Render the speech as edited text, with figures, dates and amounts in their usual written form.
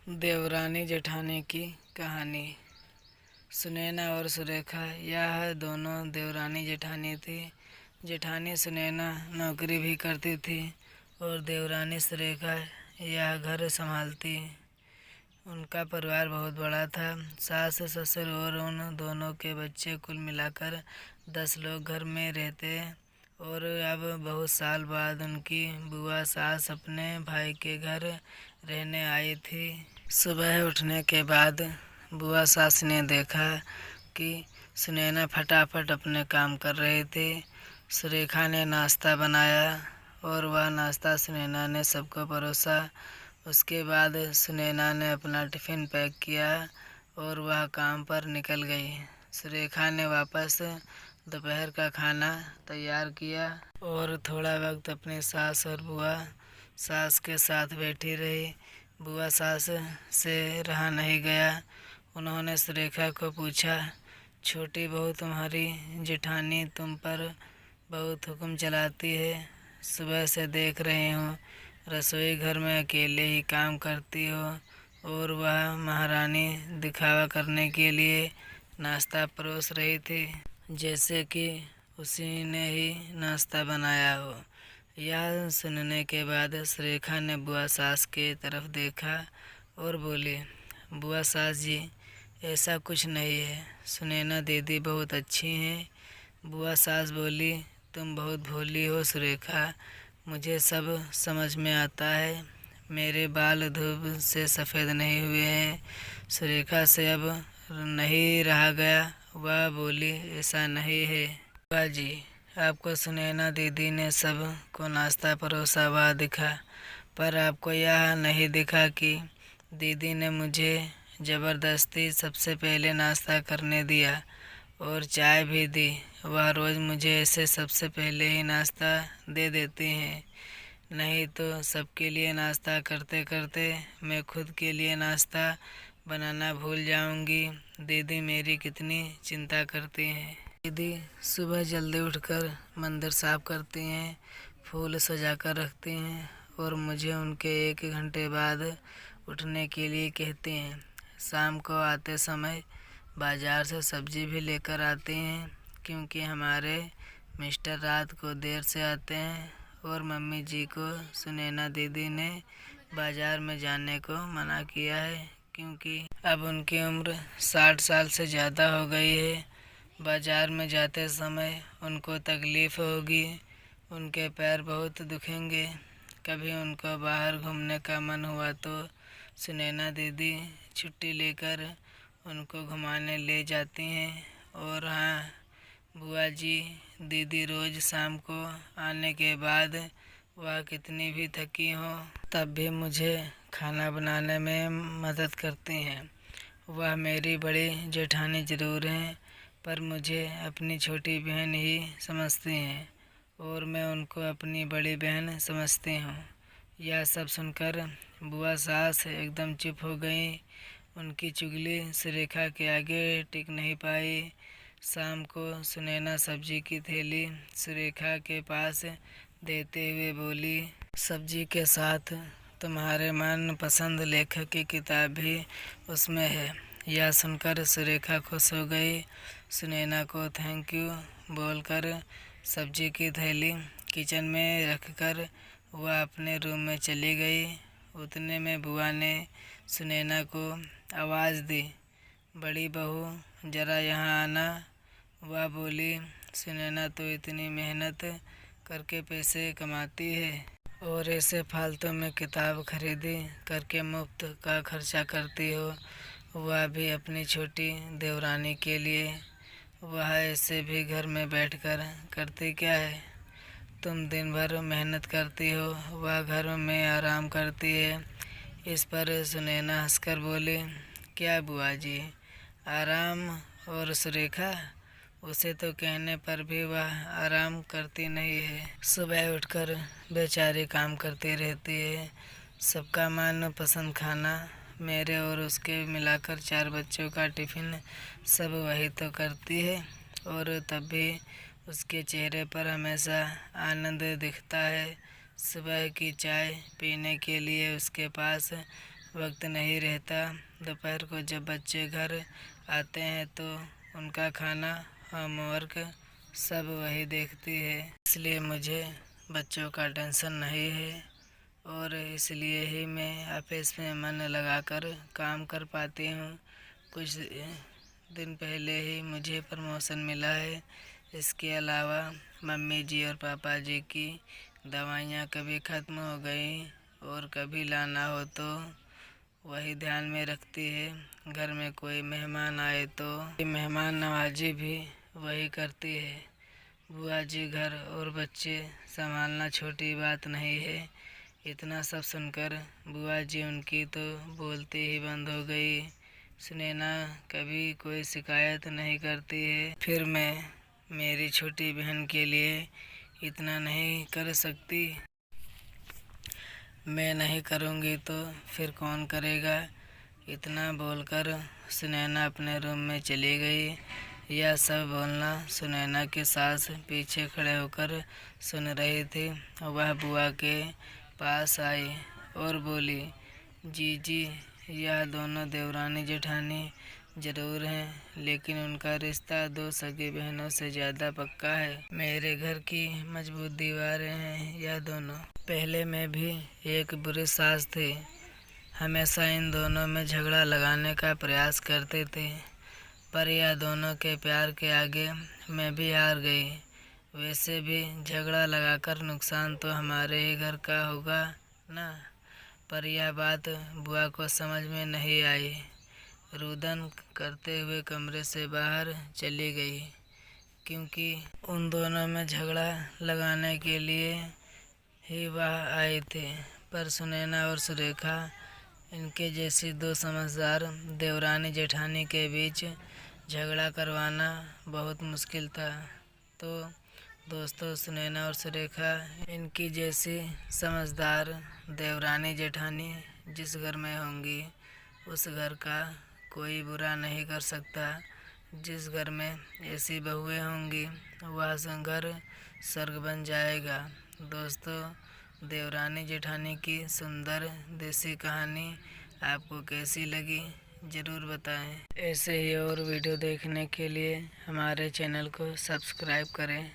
देवरानी जेठानी की कहानी। सुनैना और सुरेखा यह दोनों देवरानी जेठानी थी। जेठानी सुनैना नौकरी भी करती थी और देवरानी सुरेखा यह घर संभालती। उनका परिवार बहुत बड़ा था। सास ससुर और उन दोनों के बच्चे कुल मिलाकर 10 लोग घर में रहते। और अब बहुत साल बाद उनकी बुआ सास अपने भाई के घर रहने आई थी। सुबह उठने के बाद बुआ सास ने देखा कि सुनैना फटाफट अपने काम कर रही थी। सुरेखा ने नाश्ता बनाया और वह नाश्ता सुनैना ने सबको परोसा। उसके बाद सुनैना ने अपना टिफ़िन पैक किया और वह काम पर निकल गई। सुरेखा ने वापस दोपहर का खाना तैयार किया और थोड़ा वक्त अपनी सास और बुआ सास के साथ बैठी रही। बुआ सास से रहा नहीं गया। उन्होंने सुरेखा को पूछा, छोटी बहू, तुम्हारी जेठानी तुम पर बहुत हुक्म चलाती है। सुबह से देख रही हूँ रसोई घर में अकेले ही काम करती हो और वह महारानी दिखावा करने के लिए नाश्ता परोस रही थी, जैसे कि उसी ने ही नाश्ता बनाया हो। यह सुनने के बाद सुरेखा ने बुआ सास के तरफ देखा और बोली, बुआ सास जी, ऐसा कुछ नहीं है। सुनैना दीदी बहुत अच्छी हैं। बुआ सास बोली, तुम बहुत भोली हो सुरेखा, मुझे सब समझ में आता है। मेरे बाल धूप से सफ़ेद नहीं हुए हैं। सुरेखा से अब नहीं रहा गया। वह बोली, ऐसा नहीं है बुआ जी, आपको सुनैना दीदी ने सब को नाश्ता परोसा हुआ दिखा, पर आपको यह नहीं दिखा कि दीदी ने मुझे ज़बरदस्ती सबसे पहले नाश्ता करने दिया और चाय भी दी। वह रोज़ मुझे ऐसे सबसे पहले ही नाश्ता दे देती हैं, नहीं तो सबके लिए नाश्ता करते करते मैं खुद के लिए नाश्ता बनाना भूल जाऊंगी। दीदी मेरी कितनी चिंता करती हैं। दीदी सुबह जल्दी उठकर मंदिर साफ करती हैं, फूल सजा कर रखती हैं और मुझे उनके 1 घंटे बाद उठने के लिए कहती हैं। शाम को आते समय बाज़ार से सब्ज़ी भी लेकर आती हैं, क्योंकि हमारे मिस्टर रात को देर से आते हैं और मम्मी जी को सुनैना दीदी ने बाज़ार में जाने को मना किया है, क्योंकि अब उनकी उम्र 60 साल से ज़्यादा हो गई है। बाज़ार में जाते समय उनको तकलीफ़ होगी, उनके पैर बहुत दुखेंगे। कभी उनको बाहर घूमने का मन हुआ तो सुनैना दीदी छुट्टी लेकर उनको घुमाने ले जाती हैं। और हाँ बुआ जी, दीदी रोज़ शाम को आने के बाद वह कितनी भी थकी हो तब भी मुझे खाना बनाने में मदद करती हैं। वह मेरी बड़ी जेठानी ज़रूर हैं, पर मुझे अपनी छोटी बहन ही समझती हैं और मैं उनको अपनी बड़ी बहन समझती हूँ। यह सब सुनकर बुआ सास एकदम चुप हो गई। उनकी चुगली सुरेखा के आगे टिक नहीं पाई। शाम को सुनैना सब्जी की थैली सुरेखा के पास देते हुए बोली, सब्जी के साथ तुम्हारे मनपसंद लेखक की किताब भी उसमें है। यह सुनकर सुरेखा खुश हो गई। सुनैना को थैंक यू बोलकर सब्जी की थैली किचन में रखकर वह अपने रूम में चली गई। उतने में बुआ ने सुनैना को आवाज़ दी, बड़ी बहू ज़रा यहाँ आना। वह बोली, सुनैना तो इतनी मेहनत करके पैसे कमाती है और ऐसे फालतू में किताब खरीदी करके मुफ्त का खर्चा करती हो, वह भी अपनी छोटी देवरानी के लिए। वह ऐसे भी घर में बैठकर करती क्या है? तुम दिन भर मेहनत करती हो, वह घर में आराम करती है। इस पर सुनैना हंसकर बोली, क्या बुआ जी, आराम? और सुरेखा, उसे तो कहने पर भी वह आराम करती नहीं है। सुबह उठकर बेचारी काम करती रहती है। सबका मनपसंद खाना, मेरे और उसके मिलाकर 4 बच्चों का टिफ़िन सब वही तो करती है, और तब भी उसके चेहरे पर हमेशा आनंद दिखता है। सुबह की चाय पीने के लिए उसके पास वक्त नहीं रहता। दोपहर को जब बच्चे घर आते हैं तो उनका खाना, होमवर्क सब वही देखती है। इसलिए मुझे बच्चों का टेंशन नहीं है और इसलिए ही मैं ऑफिस में मन लगाकर काम कर पाती हूँ। कुछ दिन पहले ही मुझे प्रमोशन मिला है। इसके अलावा मम्मी जी और पापा जी की दवाइयाँ कभी ख़त्म हो गई और कभी लाना हो तो वही ध्यान में रखती है। घर में कोई मेहमान आए तो मेहमान नवाजी भी वही करती है। बुआ जी घर और बच्चे संभालना छोटी बात नहीं है। इतना सब सुनकर बुआ जी उनकी तो बोलती ही बंद हो गई। सुनैना कभी कोई शिकायत नहीं करती है। फिर मैं मेरी छोटी बहन के लिए इतना नहीं कर सकती? मैं नहीं करूँगी तो फिर कौन करेगा? इतना बोलकर सुनैना अपने रूम में चली गई। यह सब बोलना सुनैना की सास पीछे खड़े होकर सुन रही थी। वह बुआ के पास आई और बोली, जीजी, यह दोनों देवरानी जेठानी जरूर हैं, लेकिन उनका रिश्ता दो सगी बहनों से ज़्यादा पक्का है। मेरे घर की मजबूत दीवारें हैं यह दोनों। पहले मैं भी एक बुरी सास थी, हमेशा इन दोनों में झगड़ा लगाने का प्रयास करते थे, पर यह दोनों के प्यार के आगे मैं भी हार गई। वैसे भी झगड़ा लगाकर नुकसान तो हमारे ही घर का होगा ना। पर यह बात बुआ को समझ में नहीं आई। रुदन करते हुए कमरे से बाहर चली गई, क्योंकि उन दोनों में झगड़ा लगाने के लिए ही वह आए थे। पर सुनैना और सुरेखा, इनके जैसी दो समझदार देवरानी जेठानी के बीच झगड़ा करवाना बहुत मुश्किल था। तो दोस्तों, सुनैना और सुरेखा, इनकी जैसी समझदार देवरानी जेठानी जिस घर में होंगी उस घर का कोई बुरा नहीं कर सकता। जिस घर में ऐसी बहुएं होंगी वह घर स्वर्ग बन जाएगा। दोस्तों, देवरानी जेठानी की सुंदर देसी कहानी आपको कैसी लगी ज़रूर बताएं। ऐसे ही और वीडियो देखने के लिए हमारे चैनल को सब्सक्राइब करें।